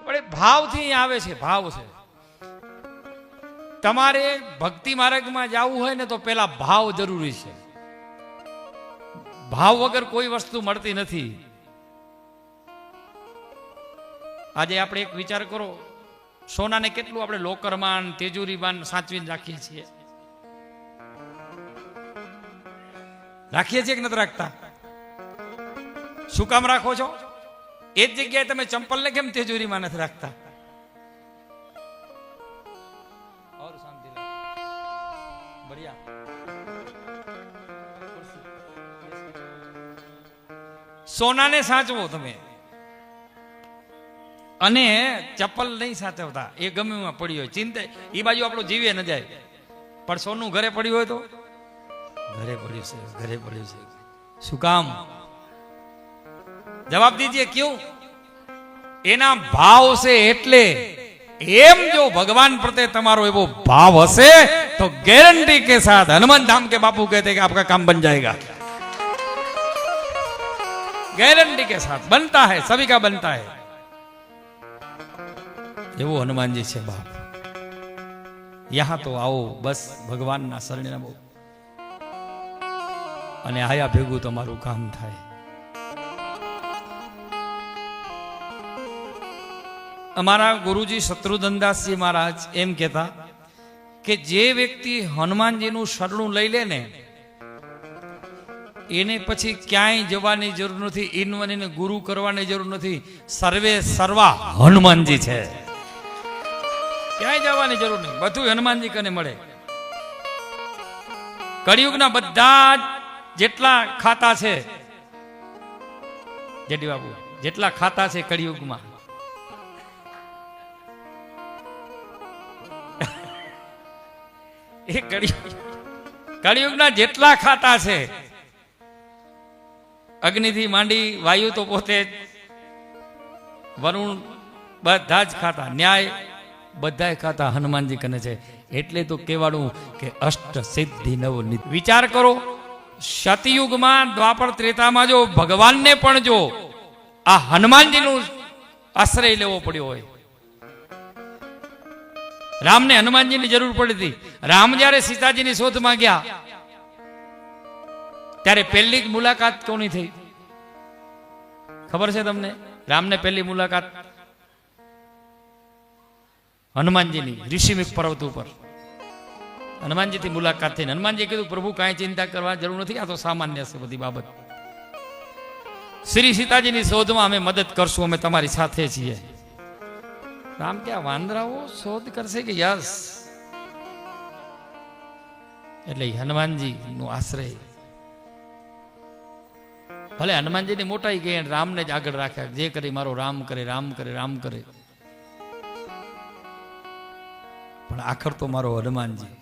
પણ ભાવથી આવે છે, ભાવ છે. તમારે ભક્તિ માર્ગમાં જવું હોય ને તો પેલા ભાવ જરૂરી છે. ભાવ વગર કોઈ વસ્તુ મળતી નથી. આજે આપણે એક વિચાર કરો, સોનાને કેટલું આપણે લોકરમાં તેજુરીમાં સાચવીને રાખીએ છીએ. રાખીએ છીએ કે નથી રાખતા? શું કામ રાખો છો? એ જ જગ્યાએ તમે ચંપલને કેમ તેજુરીમાં નથી રાખતા? સોનાને સાચવો તમે, અને ચપ્પલ નહીં સાચવતા. એ ગમે એમાં પડી હોય, ચિંતા એ બાજુ આપણો જીવે ન જાય. પણ સોનું ઘરે પડ્યું હોય તો ઘરે પડ્યું છે, ઘરે પડ્યું છે. શું કામ? જવાબ દીજીએ. ક્યું? એના ભાવ છે એટલે. એમ જો ભગવાન પ્રત્યે તમારો એવો ભાવ હશે તો गारंटी के साथ हनुमान धाम के बापू कहते हैं कि आपका काम बन जाएगा. गारंटी के साथ बनता है, सभी का बनता है. एवो हनुमान जी से बाप. यहां तो आओ, बस भगवान ना शरणे नमो, અને આયા ભેગું તમારું કામ થાય. અમારા ગુરુજી શત્રુધનદાસજી મહારાજ એમ કહેતા કે જે વ્યક્તિ હનુમાનજીનું શરણું લઈ લે ને એને પછી ક્યાંય જવાની જરૂર નથી, ઇનવનીને ગુરુ કરવાની જરૂર નથી. સર્વે સર્વા હનુમાનજી છે, ક્યાંય જવાની જરૂર નહીં. બધું હનુમાનજી કને મળે. કળિયુગના બધા જેટલા ખાતા છે, જેડી બાબુ, જેટલા ખાતા છે કળિયુગમાં, એ કળિયુગના જેટલા ખાતા છે, અગ્નિથી માંડી વાયુ તો પોતે જ, વરુણ, બધા જ ખાતા, ન્યાય બધા ખાતા હનુમાનજી કને છે. એટલે તો કહેવાનું કે અષ્ટ સિદ્ધિ નવ નિધિ. વિચાર કરો, સતયુગમાં, દ્વાપર ત્રેતામાં જો ભગવાનને પણ જો આ હનુમાનજીનું આશ્રય લેવો પડ્યો હોય. રામને હનુમાનજીની જરૂર પડી હતી. રામ જ્યારે સીતાજીની શોધમાં ગયા ત્યારે પહેલી મુલાકાત કોની થઈ ખબર છે તમને? રામને પહેલી મુલાકાત હનુમાનજીની, ઋષિમુખ પર્વત ઉપર હનુમાનજીથી મુલાકાત થઈ. હનુમાનજી કીધું, પ્રભુ કાંઈ ચિંતા કરવા જરૂર નથી, આ તો સામાન્ય છે બધી બાબત. શ્રી સીતાજીની શોધમાં અમે મદદ કરશું, અમે તમારી સાથે છીએ. રામ કે આ વાંદરાઓ શોધ કરશે કે યસ? એટલે હનુમાનજી નું આશ્રય. ભલે હનુમાનજીની મોટાઈ ગઈ, રામને જ આગળ રાખ્યા. જે કરે મારો રામ કરે, રામ કરે, રામ કરે. પણ આખર તો મારો હનુમાનજી.